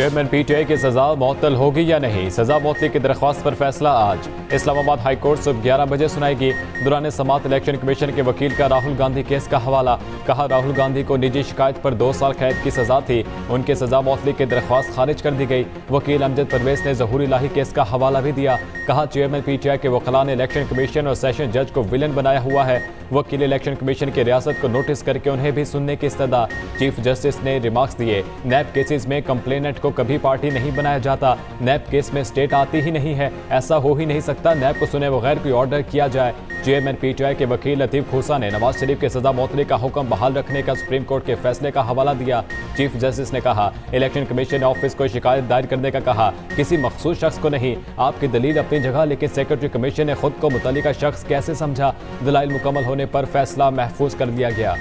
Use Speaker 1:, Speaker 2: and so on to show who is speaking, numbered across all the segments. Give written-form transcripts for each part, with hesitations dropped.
Speaker 1: Chairman PTI की सजा मुअत्तल होगी या नहीं, सजा मुअत्तली की दरख्वास्त पर फैसला आज। इस्लामाबाद हाई कोर्ट सुबह 11 बजे सुनाएगी। दौरान समाअत इलेक्शन कमीशन के वकील का राहुल गांधी केस का हवाला। कहा, राहुल गांधी को निजी शिकायत पर 2 साल कैद की सजा थी, उनकी सजा मुअत्तली की दरख्वास्त खारिज कर दी गई। वकील अमजद परवेज ने ज़हूर इलाही केस का हवाला भी दिया। कहा, चेयरमैन पीटीआई के वकला ने इलेक्शन कमीशन और सेशन जज को विलन बनाया हुआ है। वकील इलेक्शन कमीशन की रियासत को नोटिस करके उन्हें भी सुनने की इस्तदा। चीफ जस्टिस ने रिमार्क्स दिए, नैब केसेस में कंप्लेनेंट को कभी पार्टी नहीं बनाया जाता। नैब केस में स्टेट आती ही नहीं है, ऐसा हो ही नहीं सकता। नैब को सुने बगैर कोई ऑर्डर किया जाए। चेयरमैन पीटीआई के वकील लतीफ खूसा ने नवाज शरीफ के सजा मुअत्तली का हुक्म बहाल रखने का सुप्रीम कोर्ट के फैसले का हवाला दिया। चीफ जस्टिस ने कहा, इलेक्शन कमीशन ऑफिस को शिकायत दायर करने का कहा, किसी मखसूस शख्स को नहीं। आपकी दलील अपनी जगह, लेकिन सेक्रेटरी कमीशन ने खुद को मुतल्लिका शख्स कैसे समझा। दलाइल मुकम्मल होने पर फैसला महफूज कर दिया गया।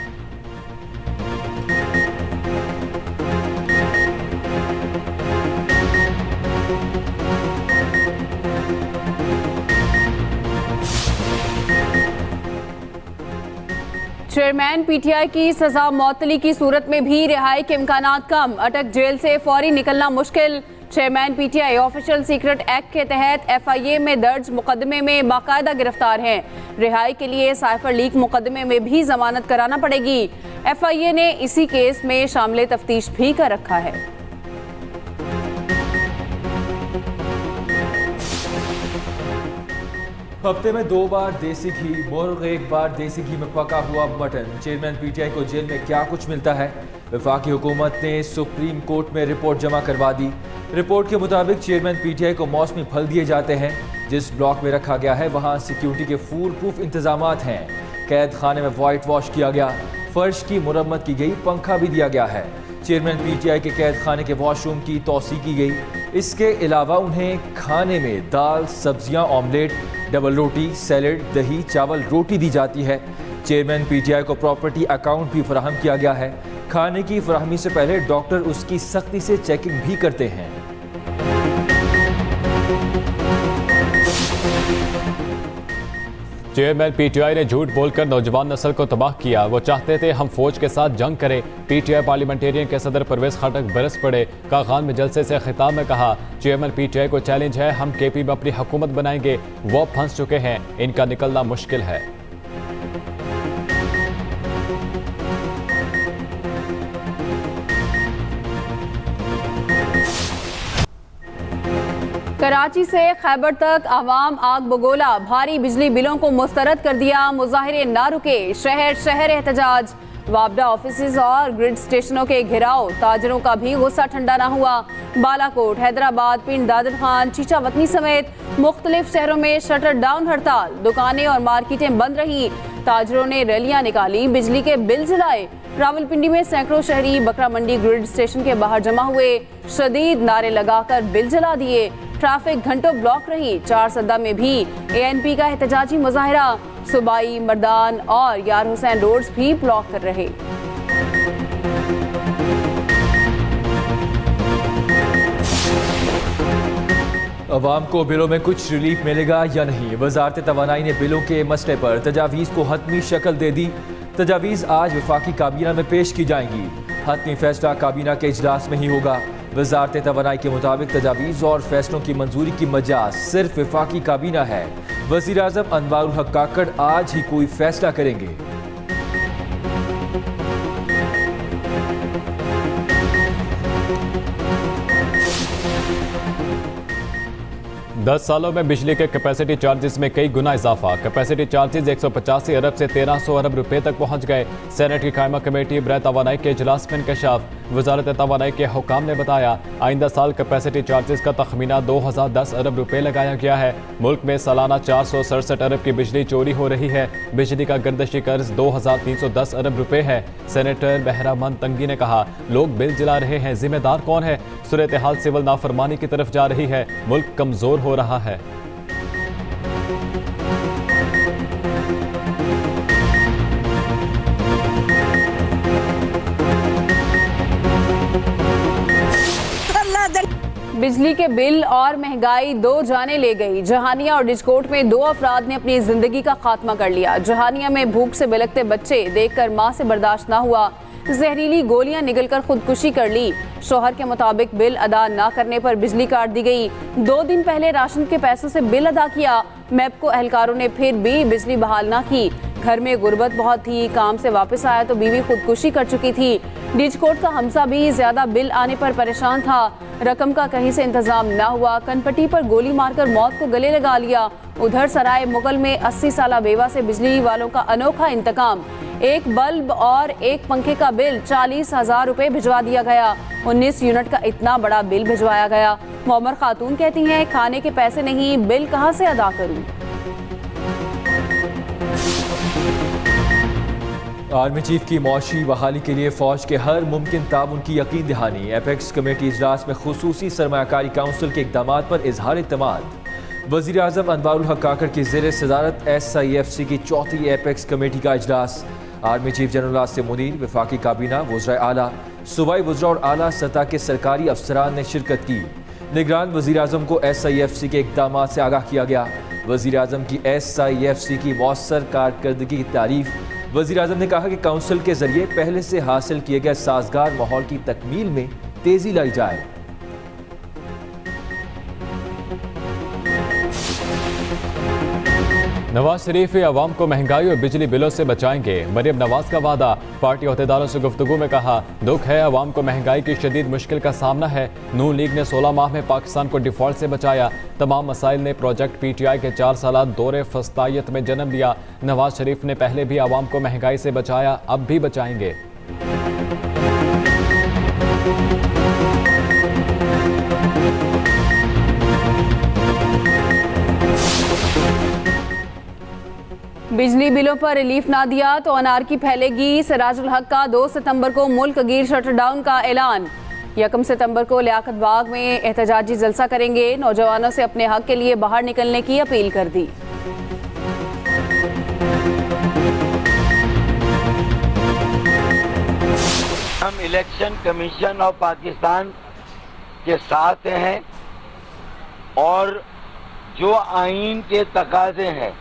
Speaker 2: चेयरमैन पीटीआई की सजा मुअत्तली की सूरत में भी रिहाई के इम्कानात कम। अटक जेल से फौरी निकलना मुश्किल। Chairman PTI official secret act के तहत एफआईए में दर्ज मुकदमे में बाकायदा गिरफ्तार हैं। रिहाई के लिए साइफर लीक मुकदमे में भी जमानत कराना पड़ेगी। एफआईए ने इसी केस में शामिल तफ्तीश भी कर रखा है।
Speaker 3: हफ्ते में 2 बार देसी घी मुर्ग, 1 बार देसी घी में पका हुआ मटन। चेयरमैन पीटीआई को जेल में क्या कुछ मिलता है। वफाकी हुकूमत ने सुप्रीम कोर्ट में रिपोर्ट जमा करवा दी। रिपोर्ट के मुताबिक चेयरमैन पीटीआई को मौसमी फल दिए जाते हैं। जिस ब्लॉक में रखा गया है वहाँ सिक्योरिटी के फूल प्रूफ इंतजामात हैं। कैद खाने में वाइट वॉश किया गया, फर्श की मुरम्मत की गई, पंखा भी दिया गया है। चेयरमैन पीटीआई के कैद खाने के वॉशरूम की तोसी की गई। इसके अलावा उन्हें खाने में दाल, सब्जियां, ऑमलेट, डबल रोटी, सैलेड, दही, चावल, रोटी दी जाती है। चेयरमैन पीटीआई को प्रॉपर्टी अकाउंट भी फराहम किया गया है। खाने की फराहमी से पहले डॉक्टर उसकी सख्ती से चेकिंग भी करते हैं।
Speaker 1: चेयरमैन पीटीआई ने झूठ बोलकर नौजवान नस्ल को तबाह किया। वो चाहते थे हम फौज के साथ जंग करें। पीटीआई पार्लियामेंटेरियन के सदर परवेज खटक बरस पड़े। कागान में जलसे से खिताब में कहा, चेयरमैन पीटीआई को चैलेंज है, हम केपी में अपनी हुकूमत बनाएंगे। वो फंस चुके हैं, इनका निकलना मुश्किल है।
Speaker 2: कराची से खैबर तक आवाम आग बगोला। भारी बिजली बिलों को मुस्तरद कर दिया। मुजाहिरे ना रुके, शहर शहर एहतजाज। वापडा ऑफिस और ग्रिड स्टेशनों के घिराव, ताजरों का भी गुस्सा ठंडा ना हुआ। बालाकोट, हैदराबाद, पिंड दादर खान, चीचावतनी समेत मुख्तलिफ शहरों में शटर डाउन हड़ताल। दुकानें और मार्केटें बंद रही। ताजरों ने रैलियां निकाली, बिजली के बिल जलाए। रावलपिंडी में सैकड़ों शहरी बकरा मंडी ग्रिड स्टेशन के बाहर जमा हुए, शदीद नारे लगाकर बिल जला दिए। ट्रैफिक घंटों ब्लॉक रही। 4 सद्दा में भी एएनपी का एहतजाजी मुजाहिरा। सुबाई, मर्दान और यार हुसैन रोड्स भी ब्लॉक कर रहे।
Speaker 3: अवाम को बिलों में कुछ रिलीफ मिलेगा या नहीं। वजारत तवानाई ने बिलों के मसले पर तजावीज़ को हतमी शक्ल दे दी। तजावीज़ आज वफाकी काबीना में पेश की जाएंगी। हतमी फैसला काबीना के इजलास में ही होगा। वजारत तवानाई के मुताबिक तजावीज़ और फैसलों की मंजूरी की मजाज सिर्फ वफाकी काबीना है। वज़ीर आज़म अनवारुल हक काकड़ आज ही कोई फैसला करेंगे।
Speaker 1: 10 सालों में बिजली के कैपेसिटी चार्जेस में कई गुना इजाफा। कैपेसिटी चार्जेस 185 अरब से 1300 अरब रुपए तक पहुंच गए। सेनेट की कायमा कमेटी बराए तवानाई के इजलास में इंकशाफ। वजारत तवानाई के हुकाम ने बताया, आइंदा साल कैपेसिटी चार्जेस का तखमीना 2010 अरब रुपए लगाया गया है। मुल्क में सालाना 467 अरब की बिजली चोरी हो रही है। बिजली का गर्दशी कर्ज 2310 अरब रुपए है। सेनेटर बहरामंद तंगी ने कहा, लोग बिल जला रहे हैं, जिम्मेदार कौन है। सूरत हाल सिविल नाफरमानी की तरफ जा रही है, मुल्क कमजोर हो रहा है।
Speaker 2: बिजली के बिल और महंगाई दो जाने ले गई। जहानिया और डिजकोट में 2 अफराद ने अपनी जिंदगी का खात्मा कर लिया। जहानिया में भूख से बिलखते बच्चे देखकर मां से बर्दाश्त ना हुआ। जहरीली गोलियां निगलकर खुदकुशी कर ली। शौहर के मुताबिक बिल अदा न करने पर बिजली काट दी गई। 2 दिन पहले राशन के पैसों से बिल अदा किया। मैपको एहलकारों ने फिर भी बिजली बहाल न की। घर में गुर्बत बहुत थी। काम से वापस आया तो बीवी खुदकुशी कर चुकी थी। डिजकोट का हमसा भी ज्यादा बिल आने पर परेशान था। रकम का कहीं से इंतजाम न हुआ। कनपट्टी पर गोली मारकर मौत को गले लगा लिया। उधर सराय मुगल में 80 साला बेवा से बिजली वालों का अनोखा इंतकाम। एक बल्ब और एक पंखे का बिल 40,000 रुपए भिजवा दिया गया। 19 यूनिट का इतना बड़ा बिल भिजवाया गया। मोमर खातून कहती हैं, खाने के पैसे नहीं, बिल कहां से अदा करूं।
Speaker 3: आर्मी चीफ की मौशी बहाली के लिए फौज के हर मुमकिन ताउन की यकीन दहानी। एपेक्स कमेटी इजलास में खुसूसी सरमायाकारी काउंसिल के इक़दामात पर इजहार इत्मीनान। वज़ीर आज़म अनवारुल हक काकर की ज़ेर सदारत SIFC की 4थी एपेक्स कमेटी का इजलास। Army chief general Asim Munir, वफाकी काबीना, वज़राए आला, सूबाई वज़रा और आला सतह के सरकारी अफसरान ने शिरकत की। निगरान वज़ीर आज़म को SIFC के इक़दामात से आगाह किया गया। वज़ीर आज़म की SIFC की मौसर कारकर्दगी की तारीफ। वज़ीर आज़म ने कहा कि काउंसिल के जरिए पहले से हासिल किए गए साजगार माहौल की तकमील में तेजी लाई जाए।
Speaker 1: नवाज शरीफ अवाम को महंगाई और बिजली बिलों से बचाएंगे। मरियम नवाज का वादा। पार्टी अहदेदारों से गुफ्तगू में कहा, दुख है अवाम को महंगाई की शदीद मुश्किल का सामना है। नून लीग ने 16 माह में पाकिस्तान को डिफॉल्ट से बचाया। तमाम मसाइल ने प्रोजेक्ट PTI के 4 साल दौरे फस्तायत में जन्म लिया। नवाज शरीफ ने पहले भी अवाम को महंगाई से बचाया, अब भी बचाएंगे।
Speaker 2: बिजली बिलों पर रिलीफ ना दिया तो अनारकी फैलेगी। सिराजुल हक का 2 सितंबर को मुल्क गिर शटरडाउन का ऐलान। 1 सितंबर को लियाकत बाग में एहतजाजी जलसा करेंगे। नौजवानों से अपने हक के लिए बाहर निकलने की अपील कर दी।
Speaker 4: हम इलेक्शन कमीशन ऑफ पाकिस्तान के साथ हैं और जो आईन के तकाजे हैं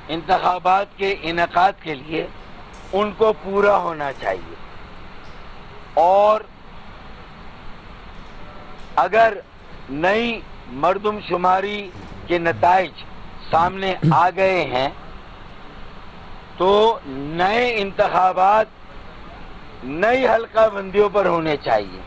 Speaker 4: इंतखाबात के इनेकाद के लिए उनको पूरा होना चाहिए। और अगर नई मर्दमशुमारी के नताइज सामने आ गए हैं तो नए इंतखाबात नई हल्का बंदियों पर होने चाहिए।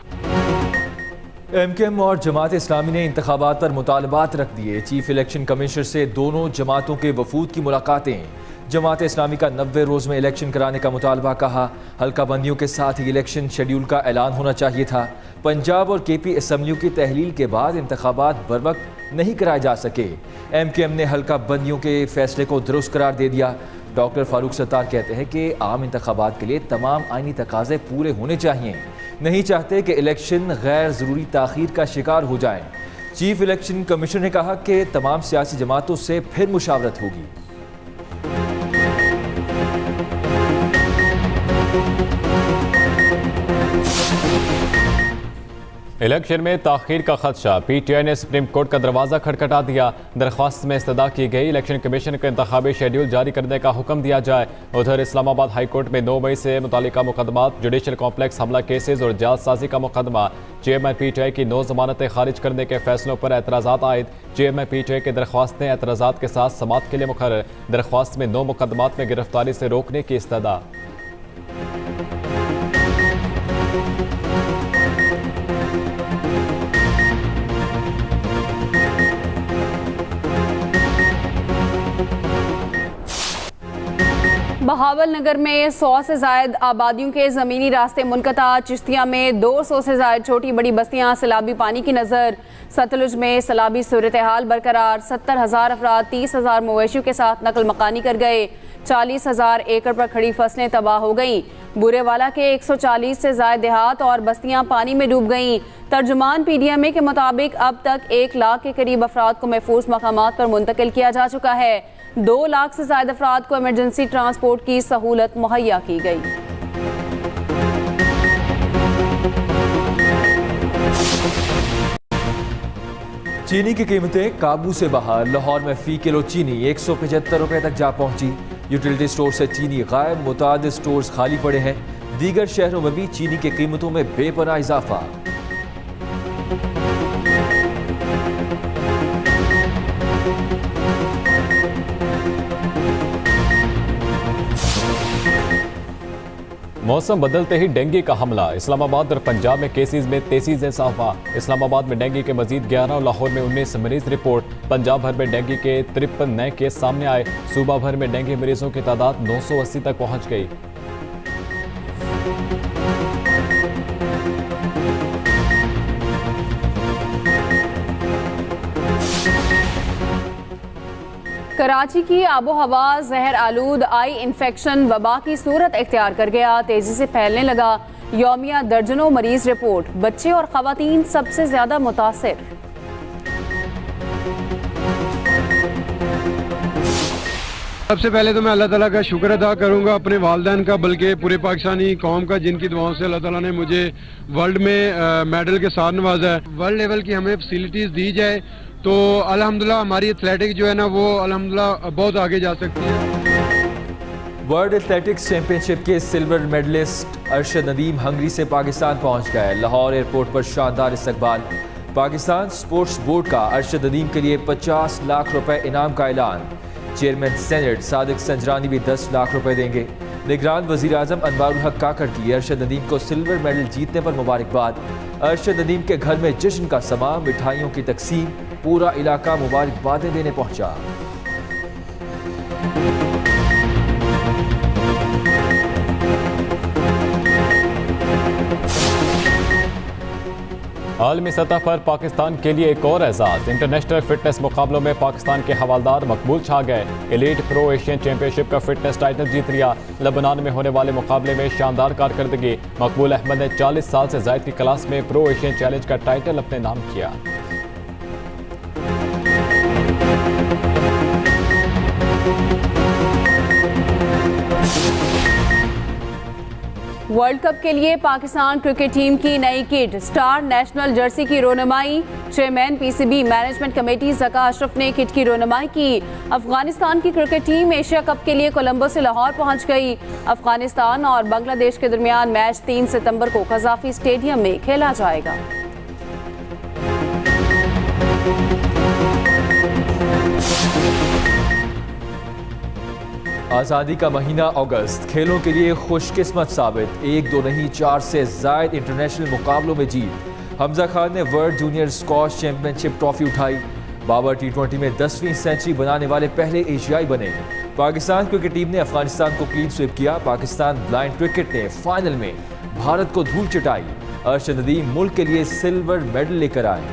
Speaker 3: MKM और जमात इस्लामी ने इंतखाबात पर मुतालबात रख दिए। चीफ इलेक्शन कमिश्नर से दोनों जमातों के वफूद की मुलाकातें। जमात इस्लामी का 90 रोज़ में इलेक्शन कराने का मुतालबा। कहा, हल्का बंदियों के साथ ही इलेक्शन शेड्यूल का ऐलान होना चाहिए था। पंजाब और KP असम्बलियों की तहलील के बाद इंतखाबात बरवक्त नहीं कराए जा सके। MKM ने हल्का बंदियों के फैसले को दुरुस्त करार दे दिया। डॉक्टर फारूक सत्तार कहते हैं कि आम इंतखाबात के लिए तमाम आइनी तकाजे पूरे होने चाहिए। नहीं चाहते कि इलेक्शन गैर ज़रूरी ताख़ीर का शिकार हो जाए। चीफ इलेक्शन कमिश्नर ने कहा कि तमाम सियासी जमातों से फिर मुशावरत होगी।
Speaker 1: इलेक्शन में ताख़ीर का खदशा। PTI ने सुप्रीम कोर्ट का दरवाज़ा खटखटा दिया। दरख्वास्त में इस्तदा की गई इलेक्शन कमीशन का इंतखाबी शेड्यूल जारी करने का हुक्म दिया जाए। उधर इस्लामाबाद हाई कोर्ट में 9 मई से मुतालिका मुकदमात, जुडिशल कॉम्प्लेक्स हमला केसेज और जालसाजी का मुकदमा। चेयरमैन PTI की 9 जमानतें खारिज करने के फैसलों पर एतराज़ात आयद। चेयरमैन PTI की दरख्वास्तें एतराज़ात के साथ समाअत के लिए मुकर्रर। दरख्वास्त में 9 मुकदमात में गिरफ्तारी से रोकने की इस्तदा।
Speaker 2: बहावल नगर में 100 से ज़ायद आबादियों के ज़मीनी रास्ते मुनक़ता। चिश्तिया में 200 से ज़ायद छोटी बड़ी बस्तियां सैलाबी पानी की नज़र। सतलुज में सैलाबी सूरत हाल बरकरार। 70,000 अफराद 30,000 मवेशियों के साथ नकल मकानी कर गए। 40,000 एकड़ पर खड़ी फसलें तबाह हो गईं। बुरेवाला के 140 से ज़ायद देहात और बस्तियां पानी में डूब गईं। तर्जुमान PDMA के मुताबिक अब तक 1 लाख के करीब अफराद को महफूज मकामात पर मुंतकिल किया जा चुका है। 2 लाख से ज़ायद अफराद को इमरजेंसी ट्रांसपोर्ट की सहूलत मुहैया की गई।
Speaker 3: चीनी की कीमतें काबू से बाहर। लाहौर में फ़ी किलो चीनी 175 रुपये तक जा पहुंची। यूटिलिटी स्टोर से चीनी गायब, मुतादिद स्टोर्स खाली पड़े हैं। दीगर शहरों में भी चीनी की कीमतों में बेपनाह इजाफा।
Speaker 1: मौसम बदलते ही डेंगू का हमला। इस्लामाबाद और पंजाब में केसेस में तेजी से इजाफा। इस्लामाबाद में डेंगू के मजीद 11 और लाहौर में 19 मरीज रिपोर्ट। पंजाब भर में डेंगू के 53 नए केस सामने आए। सूबा भर में डेंगू मरीजों की तादाद 980 तक पहुंच गई।
Speaker 2: कराची की आबो हवा जहर आलूद आई इन्फेक्शन वबा की सूरत इख्तियार कर गया। तेजी से फैलने लगा। यौमिया दर्जनों मरीज रिपोर्ट। बच्चे और खवातीन सबसे ज्यादा मुतासिर।
Speaker 5: सबसे पहले तो मैं अल्लाह ताला का शुक्र अदा करूंगा अपने वालिदैन का, बल्कि पूरे पाकिस्तानी कौम का, जिनकी दुआओं से अल्लाह ताला ने मुझे वर्ल्ड में मेडल के साथ नवाजा है। वर्ल्ड लेवल की हमें फैसिलिटीज़ दी जाए तो अल्हम्दुलिल्लाह हमारी एथलेटिक जो है ना वो अल्हम्दुलिल्लाह बहुत आगे जा सकती है।
Speaker 3: वर्ल्ड एथलेटिक्स चैंपियनशिप के silver medallist Arshad Nadeem Hungary से पाकिस्तान पहुंच गए। लाहौर एयरपोर्ट पर शानदार इस्तकबाल। पाकिस्तान स्पोर्ट्स बोर्ड का अरशद नदीम के लिए 50 लाख रुपए इनाम का ऐलान। चेयरमैन सेनेट सादिक संजरानी भी 10 लाख रुपए देंगे। निगरान वजीर आजम अनवारुल हक काकड़ की अरशद नदीम को सिल्वर मेडल जीतने पर मुबारकबाद। अरशद नदीम के घर में जश्न का समा, मिठाइयों की तकसीम, पूरा इलाका मुबारकबादें देने पहुंचा।
Speaker 1: आलमी सतह पर पाकिस्तान के लिए एक और एजाज। इंटरनेशनल फिटनेस मुकाबलों में पाकिस्तान के हवालदार मकबूल छा गए। एलीट प्रो एशियन चैंपियनशिप का फिटनेस टाइटल जीत लिया। लेबनान में होने वाले मुकाबले में शानदार कारकर्दगी। मकबूल अहमद ने 40 साल से ज्यादा की क्लास में प्रो एशियन चैलेंज का टाइटल अपने नाम किया।
Speaker 2: वर्ल्ड कप के लिए पाकिस्तान क्रिकेट टीम की नई किट, स्टार नेशनल जर्सी की रोनुमाई। Chairman PCB management committee Zaka Ashraf ने किट की रोनुमाई की। अफगानिस्तान की क्रिकेट टीम एशिया कप के लिए कोलंबो से लाहौर पहुंच गई। अफगानिस्तान और बांग्लादेश के दरमियान मैच 3 सितंबर को कज़ाफी स्टेडियम में खेला जाएगा।
Speaker 3: आज़ादी का महीना अगस्त खेलों के लिए खुशकिस्मत साबित। 1-2 नहीं 4 से ज़ायद इंटरनेशनल मुकाबलों में जीत। हमजा खान ने world junior squash championship trophy उठाई। बाबर टी20 में 10वीं सेंचुरी बनाने वाले पहले एशियाई बने। पाकिस्तान क्रिकेट टीम ने अफगानिस्तान को क्लीन स्वीप किया। पाकिस्तान ब्लाइंड क्रिकेट ने फाइनल में भारत को धूल चटाई। अरशद नदीम मुल्क के लिए सिल्वर मेडल लेकर आए।